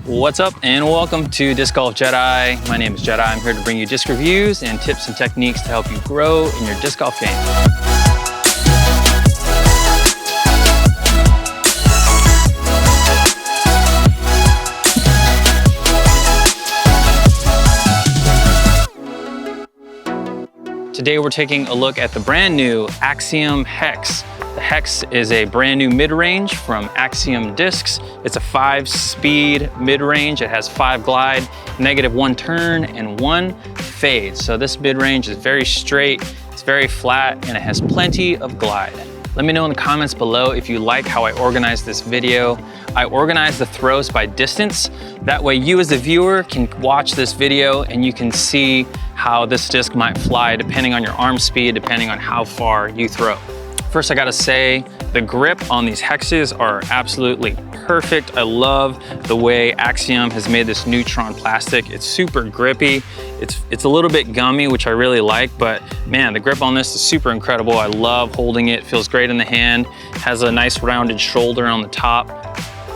What's up and welcome to Disc Golf Jedi. My name is Jedi. I'm here to bring you disc reviews and tips and techniques to help you grow in your disc golf game. Today we're taking a look at the brand new Axiom Hex. The Hex is a brand new mid-range from Axiom discs. It's a 5-speed mid-range. It has 5 glide, -1 turn, and 1 fade. So this mid-range is very straight, it's very flat, and it has plenty of glide. Let me know in the comments below if you like how I organized this video. I organized the throws by distance. That way you as the viewer can watch this video and you can see how this disc might fly depending on your arm speed, depending on how far you throw. First, I gotta say, the grip on these hexes are absolutely perfect. I love the way Axiom has made this Neutron plastic. It's super grippy. It's a little bit gummy, which I really like, but man, the grip on this is super incredible. I love holding it. Feels great in the hand. Has a nice rounded shoulder on the top.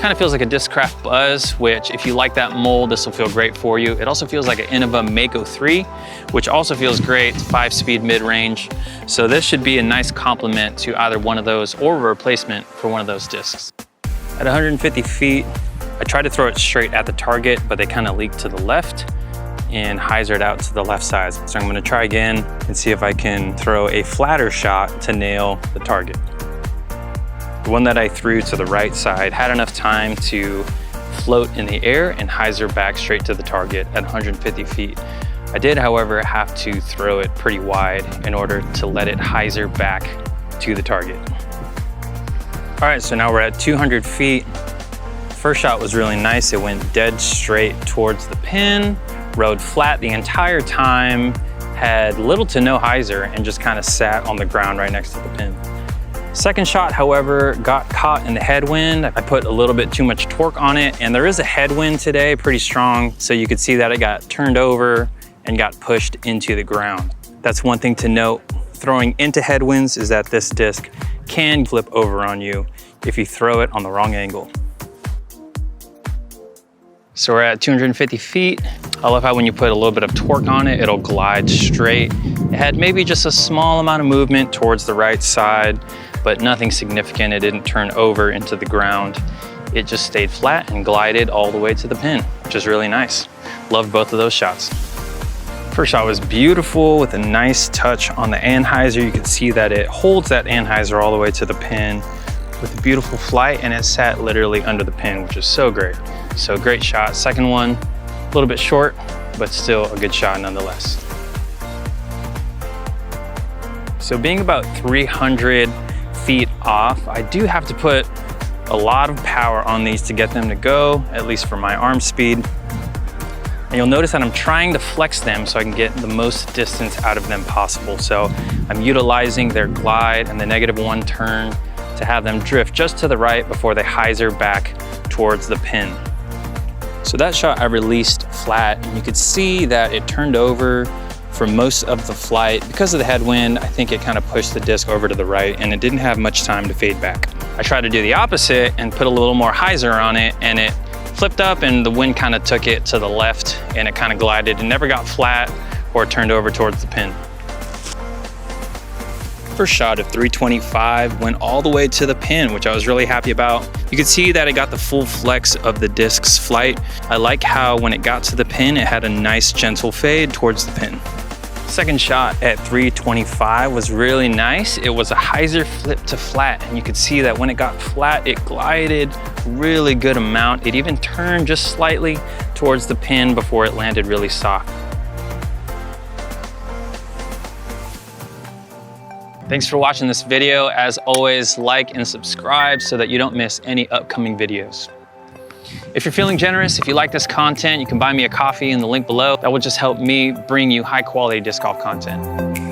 Kind of feels like a Discraft BUZZZ, which if you like that mold, this will feel great for you. It also feels like an MAKO 3, which also feels great. It's 5-speed mid-range. So this should be a nice complement to either one of those or a replacement for one of those discs. At 150 feet, I tried to throw it straight at the target, but they kind of leaked to the left and hyzered out to the left side. So I'm gonna try again and see if I can throw a flatter shot to nail the target. The one that I threw to the right side had enough time to float in the air and hyzer back straight to the target at 150 feet. I did, however, have to throw it pretty wide in order to let it hyzer back to the target. All right, so now we're at 200 feet. First shot was really nice. It went dead straight towards the pin, rode flat the entire time, had little to no hyzer, and just kind of sat on the ground right next to the pin. Second shot, however, got caught in the headwind. I put a little bit too much torque on it, and there is a headwind today, pretty strong, so you could see that it got turned over and got pushed into the ground. That's one thing to note. Throwing into headwinds is that this disc can flip over on you if you throw it on the wrong angle. So we're at 250 feet. I love how when you put a little bit of torque on it, it'll glide straight. It had maybe just a small amount of movement towards the right side, but nothing significant. It didn't turn over into the ground. It just stayed flat and glided all the way to the pin, which is really nice. Loved both of those shots. First shot was beautiful with a nice touch on the anhyzer. You can see that it holds that anhyzer all the way to the pin with a beautiful flight, and it sat literally under the pin, which is so great. So great shot. Second one, a little bit short, but still a good shot nonetheless. So being about 300 feet off, I do have to put a lot of power on these to get them to go, at least for my arm speed. And you'll notice that I'm trying to flex them so I can get the most distance out of them possible. So I'm utilizing their glide and the -1 turn to have them drift just to the right before they hyzer back towards the pin. So that shot I released flat, and you could see that it turned over for most of the flight. Because of the headwind, I think it kind of pushed the disc over to the right, and it didn't have much time to fade back. I tried to do the opposite and put a little more hyzer on it, and it flipped up and the wind kind of took it to the left, and it kind of glided and never got flat or turned over towards the pin. First shot of 325 went all the way to the pin, which I was really happy about. You could see that it got the full flex of the disc's flight. I like how when it got to the pin, it had a nice gentle fade towards the pin. Second shot at 325 was really nice. It was a hyzer flip to flat, and you could see that when it got flat, it glided really good amount. It even turned just slightly towards the pin before it landed really soft. Thanks for watching this video. As always, like and subscribe so that you don't miss any upcoming videos. If you're feeling generous, if you like this content, you can buy me a coffee in the link below. That will just help me bring you high quality disc golf content.